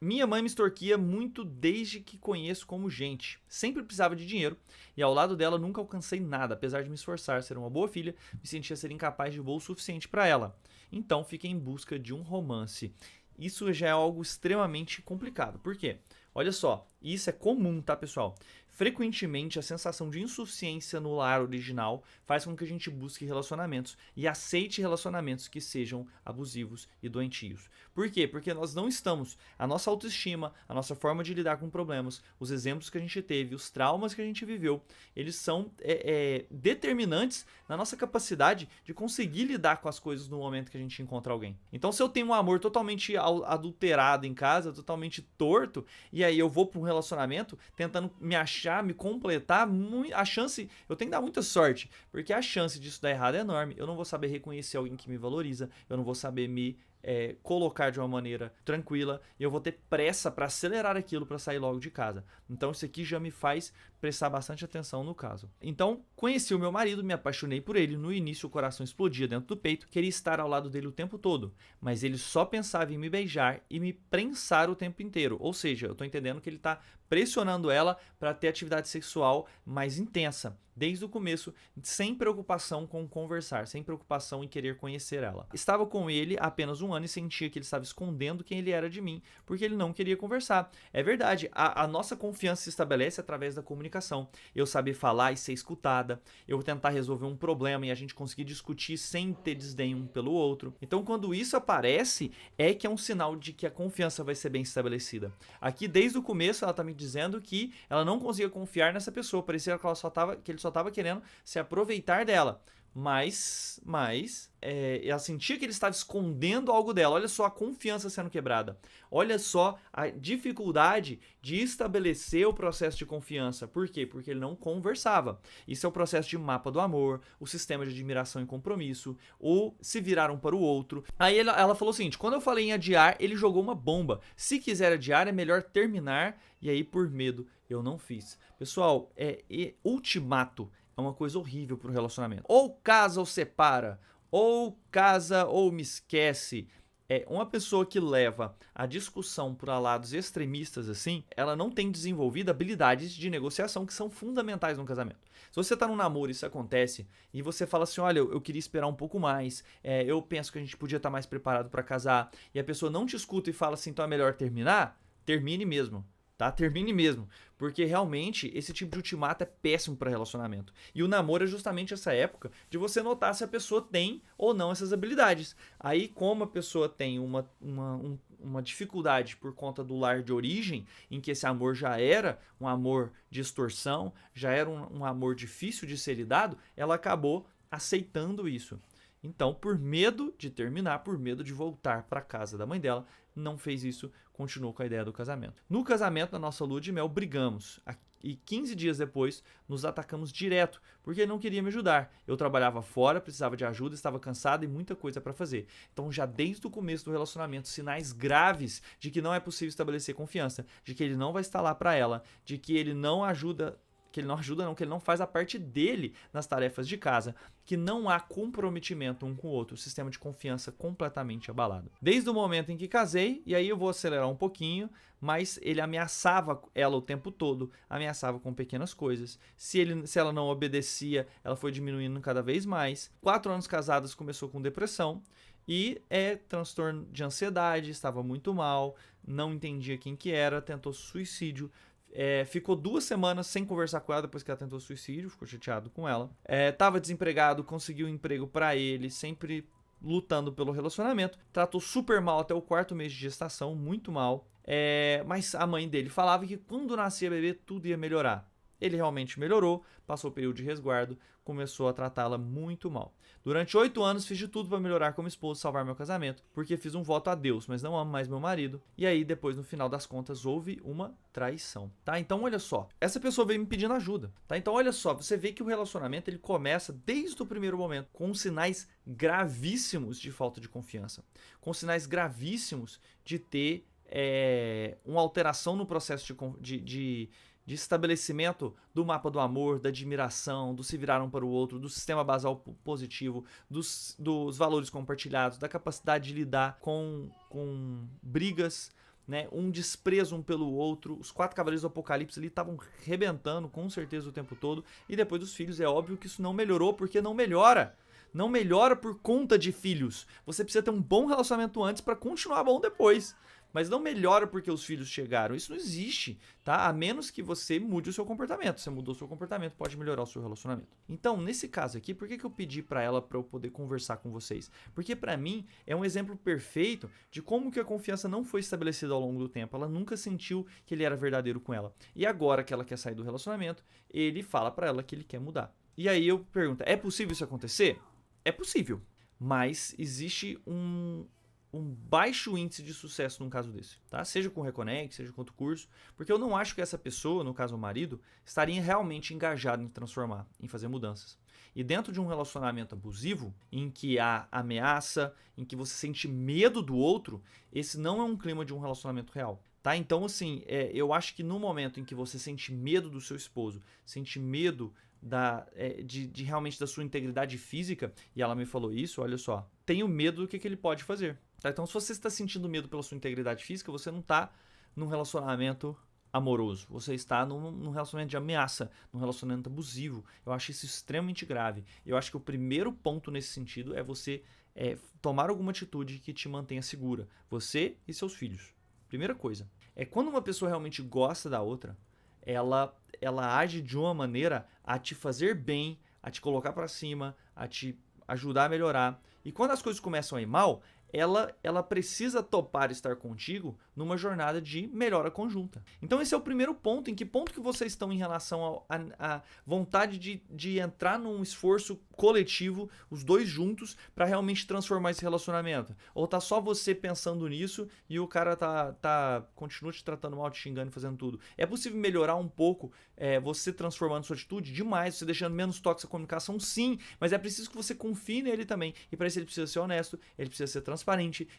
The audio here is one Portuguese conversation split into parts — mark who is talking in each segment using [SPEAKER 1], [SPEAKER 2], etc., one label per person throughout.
[SPEAKER 1] Minha mãe me extorquia muito desde que conheço como gente. Sempre precisava de dinheiro e ao lado dela nunca alcancei nada, apesar de me esforçar, ser uma boa filha, me sentia ser incapaz de voo suficiente para ela. Então fiquei em busca de um romance. Isso já é algo extremamente complicado. Por quê? Olha só, isso é comum, tá, pessoal? Frequentemente, a sensação de insuficiência no lar original faz com que a gente busque relacionamentos e aceite relacionamentos que sejam abusivos e doentios. Por quê? Porque nós não estamos, a nossa autoestima, a nossa forma de lidar com problemas, os exemplos que a gente teve, os traumas que a gente viveu, eles são determinantes na nossa capacidade de conseguir lidar com as coisas no momento que a gente encontra alguém. Então, se eu tenho um amor totalmente adulterado em casa, totalmente torto, e aí eu vou para um relacionamento tentando me achar, me completar, a chance, eu tenho que dar muita sorte, porque a chance disso dar errado é enorme. Eu não vou saber reconhecer alguém que me valoriza, eu não vou saber me colocar de uma maneira tranquila, e eu vou ter pressa para acelerar aquilo para sair logo de casa. Então isso aqui já me faz prestar bastante atenção no caso. Então conheci o meu marido, me apaixonei por ele. No início o coração explodia dentro do peito, queria estar ao lado dele o tempo todo, mas ele só pensava em me beijar e me prensar o tempo inteiro. Ou seja, eu tô entendendo que ele tá pressionando ela para ter atividade sexual mais intensa, desde o começo, sem preocupação com conversar, sem preocupação em querer conhecer ela. Estava com ele há apenas um ano e sentia que ele estava escondendo quem ele era de mim, porque ele não queria conversar. É verdade, a nossa confiança se estabelece através da comunicação. Eu saber falar e ser escutada, eu tentar resolver um problema e a gente conseguir discutir sem ter desdém um pelo outro. Então, quando isso aparece, é que é um sinal de que a confiança vai ser bem estabelecida. Aqui, desde o começo, ela está me dizendo que ela não conseguia confiar nessa pessoa, parecia que ele só estava querendo se aproveitar dela. Mas ela sentia que ele estava escondendo algo dela. Olha só a confiança sendo quebrada. Olha só a dificuldade de estabelecer o processo de confiança. Por quê? Porque ele não conversava. Isso é o processo de mapa do amor, o sistema de admiração e compromisso, ou se virar um para o outro. Aí ela falou o seguinte: quando eu falei em adiar, ele jogou uma bomba. Se quiser adiar, é melhor terminar. E aí, por medo, eu não fiz. Pessoal, ultimato é uma coisa horrível para o relacionamento. Ou casa ou separa, ou casa ou me esquece. Uma pessoa que leva a discussão para lados extremistas assim, ela não tem desenvolvido habilidades de negociação que são fundamentais no casamento. Se você está num namoro e isso acontece, e você fala assim, olha, eu queria esperar um pouco mais, eu penso que a gente podia estar mais preparado para casar, e a pessoa não te escuta e fala assim, então é melhor terminar, termine mesmo. Tá? Termine mesmo, porque realmente esse tipo de ultimato é péssimo para relacionamento. E o namoro é justamente essa época de você notar se a pessoa tem ou não essas habilidades. Aí, como a pessoa tem uma dificuldade por conta do lar de origem, em que esse amor já era um amor de extorsão, já era um amor difícil de ser lidado, ela acabou aceitando isso. Então, por medo de terminar, por medo de voltar para a casa da mãe dela, não fez isso, continuou com a ideia do casamento. No casamento, na nossa lua de mel, brigamos. E 15 dias depois, nos atacamos direto, porque ele não queria me ajudar. Eu trabalhava fora, precisava de ajuda, estava cansado e muita coisa para fazer. Então, já desde o começo do relacionamento, sinais graves de que não é possível estabelecer confiança, de que ele não vai estar lá para ela, de que ele não ajuda... que ele não faz a parte dele nas tarefas de casa, que não há comprometimento um com o outro, o sistema de confiança completamente abalado. Desde o momento em que casei, e aí eu vou acelerar um pouquinho, mas ele ameaçava ela o tempo todo, ameaçava com pequenas coisas. Se ela não obedecia, ela foi diminuindo cada vez mais. 4 anos casados, começou com depressão, e transtorno de ansiedade, estava muito mal, não entendia quem que era, tentou suicídio. Ficou 2 semanas sem conversar com ela depois que ela tentou suicídio, ficou chateado com ela. Tava desempregado, conseguiu um emprego pra ele, sempre lutando pelo relacionamento. Tratou super mal até o 4º mês de gestação, muito mal. Mas a mãe dele falava que quando nascia bebê tudo ia melhorar. Ele realmente melhorou, passou o período de resguardo, começou a tratá-la muito mal. Durante 8 anos fiz de tudo para melhorar como esposo, salvar meu casamento, porque fiz um voto a Deus, mas não amo mais meu marido. E aí depois, no final das contas, houve uma traição, tá? Então olha só, essa pessoa veio me pedindo ajuda, tá? Então olha só, você vê que o relacionamento ele começa desde o primeiro momento com sinais gravíssimos de falta de confiança, com sinais gravíssimos de ter uma alteração no processo de estabelecimento do mapa do amor, da admiração, do se virar um para o outro, do sistema basal positivo, dos valores compartilhados, da capacidade de lidar com brigas, né, um desprezo um pelo outro. Os 4 cavaleiros do Apocalipse ali estavam rebentando com certeza o tempo todo. E depois dos filhos, é óbvio que isso não melhorou, porque não melhora. Não melhora por conta de filhos. Você precisa ter um bom relacionamento antes para continuar bom depois. Mas não melhora porque os filhos chegaram. Isso não existe, tá? A menos que você mude o seu comportamento. Você mudou o seu comportamento, pode melhorar o seu relacionamento. Então, nesse caso aqui, por que eu pedi para ela para eu poder conversar com vocês? Porque para mim é um exemplo perfeito de como que a confiança não foi estabelecida ao longo do tempo. Ela nunca sentiu que ele era verdadeiro com ela. E agora que ela quer sair do relacionamento, ele fala para ela que ele quer mudar. E aí eu pergunto, é possível isso acontecer? É possível, mas existe um baixo índice de sucesso num caso desse, tá? Seja com o Reconnect, seja com outro curso, porque eu não acho que essa pessoa, no caso o marido, estaria realmente engajado em transformar, em fazer mudanças. E dentro de um relacionamento abusivo, em que há ameaça, em que você sente medo do outro, esse não é um clima de um relacionamento real. Tá? Então, assim, eu acho que no momento em que você sente medo do seu esposo, sente medo de realmente da sua integridade física, e ela me falou isso, olha só, tenho medo do que ele pode fazer. Tá? Então, se você está sentindo medo pela sua integridade física, você não está num relacionamento amoroso, você está num relacionamento de ameaça, num relacionamento abusivo. Eu acho isso extremamente grave. Eu acho que o primeiro ponto nesse sentido é você tomar alguma atitude que te mantenha segura, você e seus filhos. Primeira coisa, quando uma pessoa realmente gosta da outra, ela age de uma maneira a te fazer bem, a te colocar para cima, a te ajudar a melhorar. E quando as coisas começam a ir mal, ela precisa topar estar contigo numa jornada de melhora conjunta. Então esse é o primeiro ponto. Em que ponto que vocês estão em relação à vontade de entrar num esforço coletivo, os dois juntos, para realmente transformar esse relacionamento? Ou tá só você pensando nisso e o cara continua te tratando mal, te xingando e fazendo tudo? É possível melhorar um pouco você transformando sua atitude? Demais, você deixando menos tóxica a comunicação? Sim, mas é preciso que você confie nele também. E para isso ele precisa ser honesto, ele precisa ser transparente,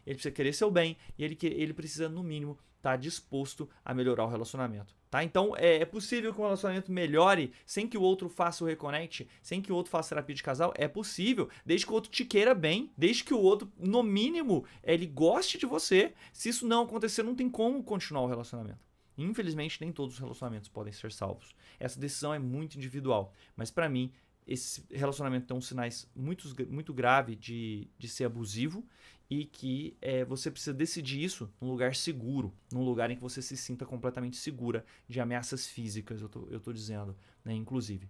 [SPEAKER 1] ele precisa querer seu bem e ele precisa, no mínimo, estar disposto a melhorar o relacionamento. Tá? Então é possível que um relacionamento melhore sem que o outro faça o reconnect, sem que o outro faça terapia de casal? É possível, desde que o outro te queira bem, desde que o outro, no mínimo, ele goste de você. Se isso não acontecer, não tem como continuar o relacionamento. Infelizmente, nem todos os relacionamentos podem ser salvos. Essa decisão é muito individual, mas para mim, esse relacionamento tem uns sinais muito graves de ser abusivo e que você precisa decidir isso num lugar seguro, num lugar em que você se sinta completamente segura de ameaças físicas, eu tô dizendo, né, inclusive.